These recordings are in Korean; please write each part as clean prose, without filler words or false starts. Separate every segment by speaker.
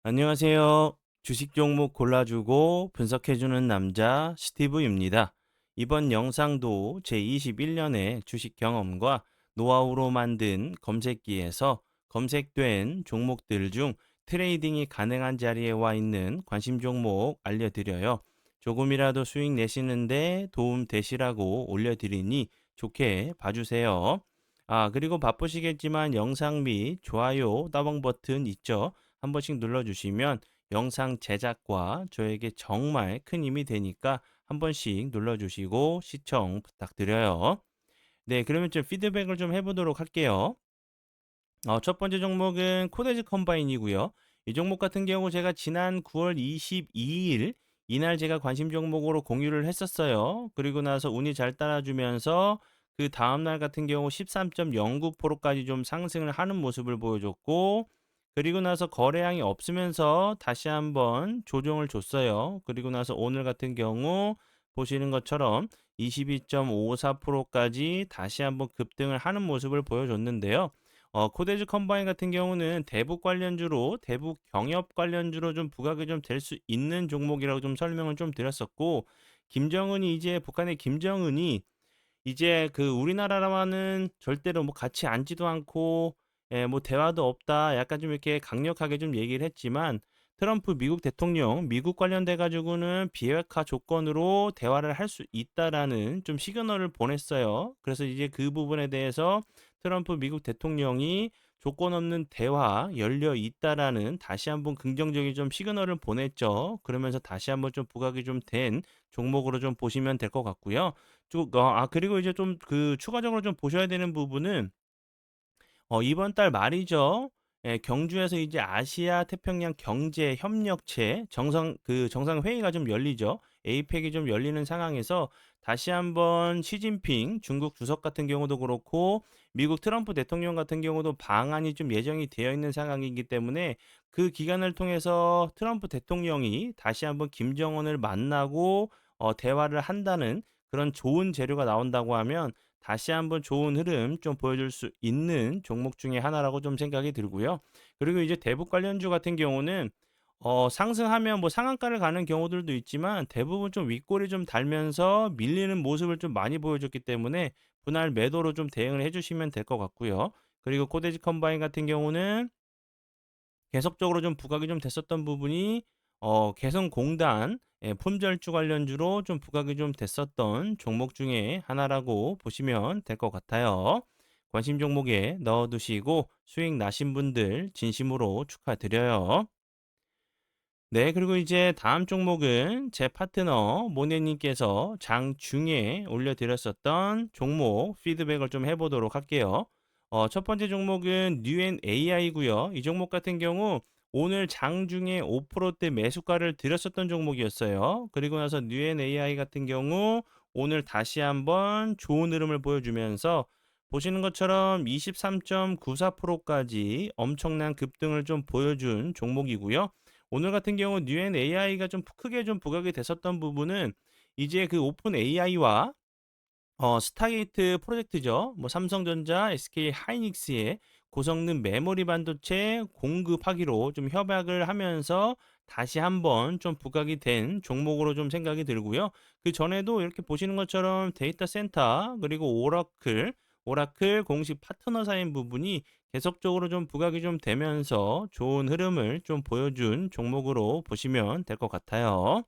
Speaker 1: 안녕하세요. 주식 종목 골라주고 분석해주는 남자 스티브입니다. 이번 영상도 제21년의 주식 경험과 노하우로 만든 검색기에서 검색된 종목들 중 트레이딩이 가능한 자리에 와 있는 관심 종목 알려드려요. 조금이라도 수익 내시는데 도움 되시라고 올려드리니 좋게 봐주세요. 그리고 바쁘시겠지만 영상 및 좋아요, 따봉 버튼 있죠? 한 번씩 눌러주시면 영상 제작과 저에게 정말 큰 힘이 되니까 한 번씩 눌러주시고 시청 부탁드려요. 네, 그러면 좀 피드백을 좀 해보도록 할게요. 첫 번째 종목은 코데즈 컴바인이고요. 이 종목 같은 경우 제가 지난 9월 22일 이날 제가 관심 종목으로 공유를 했었어요. 그리고 나서 운이 잘 따라주면서 그 다음날 같은 경우 13.09%까지 좀 상승을 하는 모습을 보여줬고, 그리고 나서 거래량이 없으면서 다시 한번 조정을 줬어요. 그리고 나서 오늘 같은 경우 보시는 것처럼 22.54%까지 다시 한번 급등을 하는 모습을 보여줬는데요. 코데즈 컴바인 같은 경우는 대북 관련주로 대북 경협 관련주로 좀 부각이 좀 될 수 있는 종목이라고 좀 설명을 좀 드렸었고, 북한의 김정은이 이제 그 우리나라와는 절대로 뭐 같이 앉지도 않고 뭐 대화도 없다. 약간 좀 이렇게 강력하게 좀 얘기를 했지만, 트럼프 미국 대통령 미국 관련돼 가지고는 비핵화 조건으로 대화를 할 수 있다라는 좀 시그널을 보냈어요. 그래서 이제 그 부분에 대해서 트럼프 미국 대통령이 조건 없는 대화 열려 있다라는 다시 한번 긍정적인 좀 시그널을 보냈죠. 그러면서 다시 한번 좀 부각이 좀 된 종목으로 좀 보시면 될 것 같고요. 그리고 이제 좀 그 추가적으로 좀 보셔야 되는 부분은 이번 달 말이죠. 예, 경주에서 이제 아시아 태평양 경제 협력체 정상회의가 좀 열리죠. 에이펙이 좀 열리는 상황에서 다시 한번 시진핑 중국 주석 같은 경우도 그렇고 미국 트럼프 대통령 같은 경우도 방한이 좀 예정이 되어 있는 상황이기 때문에 그 기간을 통해서 트럼프 대통령이 다시 한번 김정은을 만나고 대화를 한다는 그런 좋은 재료가 나온다고 하면 다시 한번 좋은 흐름 좀 보여줄 수 있는 종목 중에 하나라고 좀 생각이 들고요. 그리고 이제 대북 관련주 같은 경우는 상승하면 뭐 상한가를 가는 경우들도 있지만 대부분 좀 윗골이 좀 달면서 밀리는 모습을 좀 많이 보여줬기 때문에 분할 매도로 좀 대응을 해주시면 될 것 같고요. 그리고 코데지 컴바인 같은 경우는 계속적으로 좀 부각이 좀 됐었던 부분이 개성공단 품절주 관련주로 좀 부각이 좀 됐었던 종목 중에 하나라고 보시면 될 것 같아요. 관심 종목에 넣어두시고 수익 나신 분들 진심으로 축하드려요. 네, 그리고 이제 다음 종목은 제 파트너 모네님께서 장중에 올려드렸었던 종목 피드백을 좀 해보도록 할게요. 첫 번째 종목은 뉴엔 AI고요. 이 종목 같은 경우 오늘 장중에 5%대 매수가를 드렸었던 종목이었어요. 그리고 나서 뉴엔 AI 같은 경우 오늘 다시 한번 좋은 흐름을 보여주면서 보시는 것처럼 23.94%까지 엄청난 급등을 좀 보여준 종목이고요. 오늘 같은 경우 뉴엔 AI가 좀 크게 좀 부각이 됐었던 부분은 이제 그 오픈 AI와 스타게이트 프로젝트죠. 뭐 삼성전자, SK 하이닉스의 고성능 메모리 반도체 공급하기로 좀 협약을 하면서 다시 한번 좀 부각이 된 종목으로 좀 생각이 들고요. 그 전에도 이렇게 보시는 것처럼 데이터 센터 그리고 오라클 공식 파트너사인 부분이 계속적으로 좀 부각이 좀 되면서 좋은 흐름을 좀 보여준 종목으로 보시면 될 것 같아요.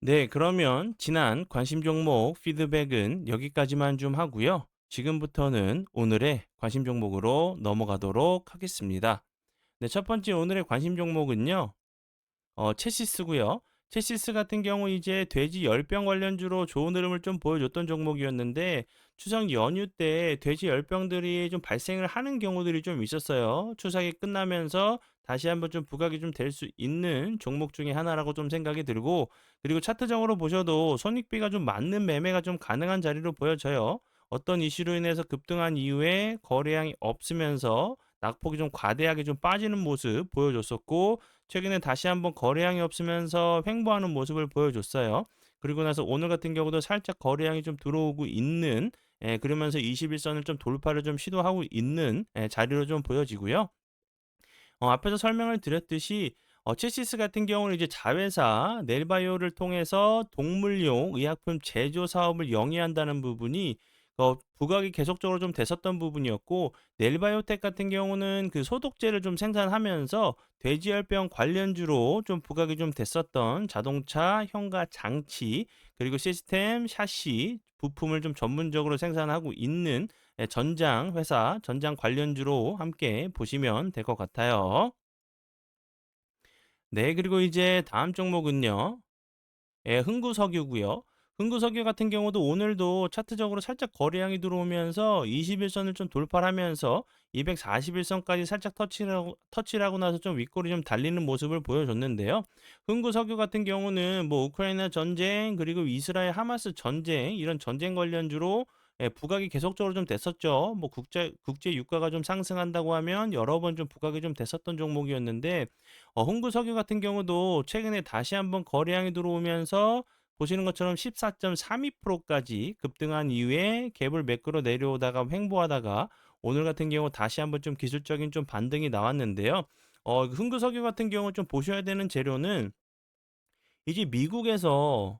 Speaker 1: 네, 그러면 지난 관심 종목 피드백은 여기까지만 좀 하고요. 지금부터는 오늘의 관심 종목으로 넘어가도록 하겠습니다. 네, 첫 번째 오늘의 관심 종목은요. 체시스고요. 체시스 같은 경우 이제 돼지 열병 관련주로 좋은 흐름을 좀 보여줬던 종목이었는데 추석 연휴 때 돼지 열병들이 좀 발생을 하는 경우들이 좀 있었어요. 추석이 끝나면서 다시 한번 좀 부각이 좀 될 수 있는 종목 중에 하나라고 좀 생각이 들고, 그리고 차트적으로 보셔도 손익비가 좀 맞는 매매가 좀 가능한 자리로 보여져요. 어떤 이슈로 인해서 급등한 이후에 거래량이 없으면서 낙폭이 좀 과대하게 좀 빠지는 모습 보여줬었고, 최근에 다시 한번 거래량이 없으면서 횡보하는 모습을 보여줬어요. 그리고 나서 오늘 같은 경우도 살짝 거래량이 좀 들어오고 있는, 그러면서 21선을 좀 돌파를 좀 시도하고 있는 자리로 좀 보여지고요. 앞에서 설명을 드렸듯이 체시스 같은 경우는 이제 자회사 넬바이오를 통해서 동물용 의약품 제조 사업을 영위한다는 부분이 부각이 계속적으로 좀 됐었던 부분이었고, 넬바이오텍 같은 경우는 그 소독제를 좀 생산하면서 돼지열병 관련주로 좀 부각이 좀 됐었던 자동차 현가 장치, 그리고 시스템 샤시 부품을 좀 전문적으로 생산하고 있는 전장 회사, 전장 관련주로 함께 보시면 될 것 같아요. 네, 그리고 이제 다음 종목은요. 예, 흥구석유고요. 흥구석유 같은 경우도 오늘도 차트적으로 살짝 거래량이 들어오면서 21선을 좀 돌파를 하면서 241선까지 살짝 터치를 하고 나서 좀 윗골이 좀 달리는 모습을 보여줬는데요. 흥구석유 같은 경우는 뭐 우크라이나 전쟁, 그리고 이스라엘 하마스 전쟁, 이런 전쟁 관련주로 부각이 계속적으로 좀 됐었죠. 뭐 국제 유가가 좀 상승한다고 하면 여러 번 좀 부각이 좀 됐었던 종목이었는데, 홍구석유 같은 경우도 최근에 다시 한번 거래량이 들어오면서 보시는 것처럼 14.32%까지 급등한 이후에 갭을 매끄러 내려오다가 횡보하다가 오늘 같은 경우 다시 한번 좀 기술적인 좀 반등이 나왔는데요. 흥구석유 같은 경우 좀 보셔야 되는 재료는 이제 미국에서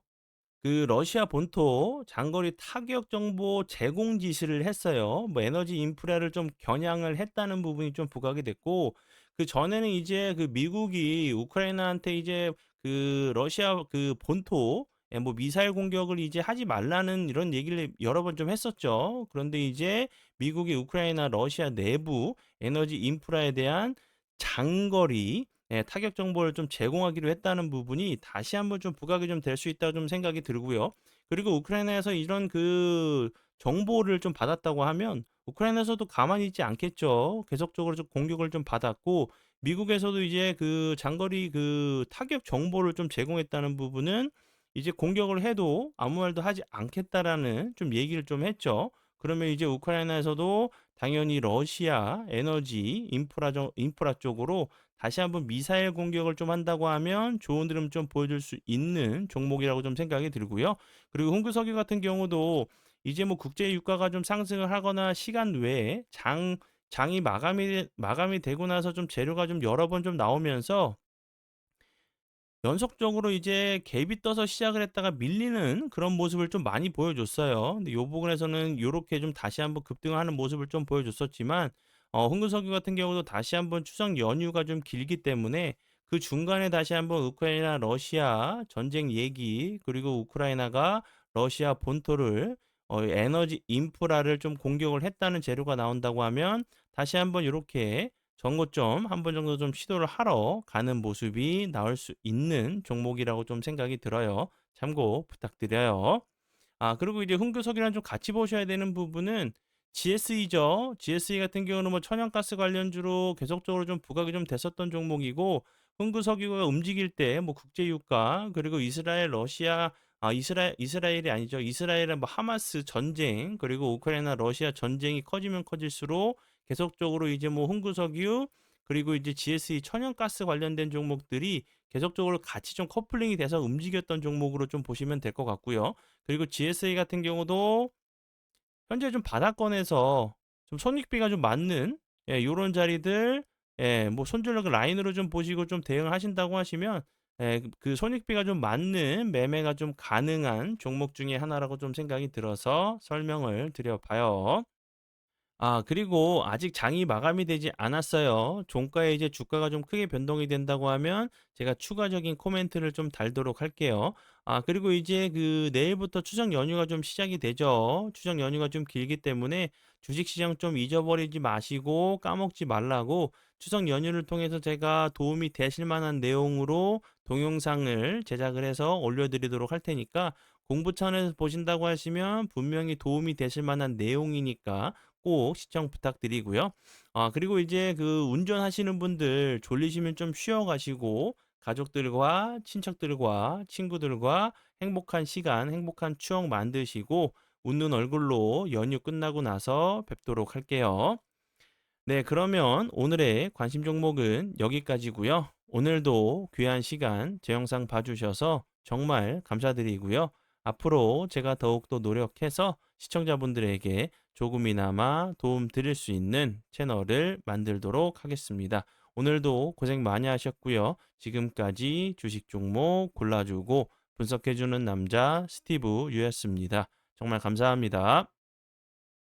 Speaker 1: 그 러시아 본토 장거리 타격 정보 제공 지시를 했어요. 뭐 에너지 인프라를 좀 겨냥을 했다는 부분이 좀 부각이 됐고, 그 전에는 이제 그 미국이 우크라이나한테 이제 그 러시아 그 본토에 뭐 미사일 공격을 이제 하지 말라는 이런 얘기를 여러 번 좀 했었죠. 그런데 이제 미국이 우크라이나 러시아 내부 에너지 인프라에 대한 장거리 타격 정보를 좀 제공하기로 했다는 부분이 다시 한번 좀 부각이 좀 될 수 있다고 좀 생각이 들고요. 그리고 우크라이나에서 이런 그 정보를 좀 받았다고 하면 우크라이나에서도 가만히 있지 않겠죠. 계속적으로 좀 공격을 좀 받았고, 미국에서도 이제 그 장거리 그 타격 정보를 좀 제공했다는 부분은 이제 공격을 해도 아무 말도 하지 않겠다라는 좀 얘기를 좀 했죠. 그러면 이제 우크라이나에서도 당연히 러시아 에너지 인프라 쪽으로 다시 한번 미사일 공격을 좀 한다고 하면 좋은 흐름 좀 보여줄 수 있는 종목이라고 좀 생각이 들고요. 그리고 홍규석유 같은 경우도 이제 뭐 국제 유가가 좀 상승을 하거나 시간 외에 장이 마감이 되고 나서 좀 재료가 좀 여러 번 좀 나오면서 연속적으로 이제 갭이 떠서 시작을 했다가 밀리는 그런 모습을 좀 많이 보여줬어요. 근데 요 부분에서는 요렇게 좀 다시 한번 급등하는 모습을 좀 보여줬었지만, 흥근석유 같은 경우도 다시 한번 추석 연휴가 좀 길기 때문에 그 중간에 다시 한번 우크라이나 러시아 전쟁 얘기, 그리고 우크라이나가 러시아 본토를 에너지 인프라를 좀 공격을 했다는 재료가 나온다고 하면 다시 한번 요렇게 정고점 한 번 정도 좀 시도를 하러 가는 모습이 나올 수 있는 종목이라고 좀 생각이 들어요. 참고 부탁드려요. 그리고 이제 흥교석이랑 좀 같이 보셔야 되는 부분은 GSE죠. GSE 같은 경우는 뭐 천연가스 관련주로 계속적으로 좀 부각이 좀 됐었던 종목이고, 흥구석유가 움직일 때 뭐 국제유가, 그리고 이스라엘 러시아 이스라엘이 아니죠. 이스라엘은 뭐 하마스 전쟁, 그리고 우크라이나 러시아 전쟁이 커지면 커질수록 계속적으로 이제 뭐 흥구석유, 그리고 이제 GSE 천연가스 관련된 종목들이 계속적으로 같이 좀 커플링이 돼서 움직였던 종목으로 좀 보시면 될 것 같고요. 그리고 GSA 같은 경우도 현재 좀 바닥권에서 좀 손익비가 좀 맞는 요런 자리들, 뭐 손절력 라인으로 좀 보시고 좀 대응을 하신다고 하시면 그 손익비가 좀 맞는 매매가 좀 가능한 종목 중에 하나라고 좀 생각이 들어서 설명을 드려 봐요. 그리고 아직 장이 마감이 되지 않았어요. 종가에 이제 주가가 좀 크게 변동이 된다고 하면 제가 추가적인 코멘트를 좀 달도록 할게요. 그리고 이제 그 내일부터 추석 연휴가 좀 시작이 되죠. 추석 연휴가 좀 길기 때문에 주식 시장 좀 잊어버리지 마시고 까먹지 말라고 추석 연휴를 통해서 제가 도움이 되실 만한 내용으로 동영상을 제작을 해서 올려드리도록 할 테니까, 공부차원에서 보신다고 하시면 분명히 도움이 되실 만한 내용이니까 꼭 시청 부탁드리고요. 그리고 이제 그 운전하시는 분들 졸리시면 좀 쉬어 가시고 가족들과 친척들과 친구들과 행복한 시간, 행복한 추억 만드시고 웃는 얼굴로 연휴 끝나고 나서 뵙도록 할게요. 네, 그러면 오늘의 관심 종목은 여기까지고요. 오늘도 귀한 시간 제 영상 봐주셔서 정말 감사드리고요. 앞으로 제가 더욱더 노력해서 시청자분들에게 조금이나마 도움 드릴 수 있는 채널을 만들도록 하겠습니다. 오늘도 고생 많이 하셨고요. 지금까지 주식 종목 골라주고 분석해주는 남자 스티브 유였습니다. 정말 감사합니다.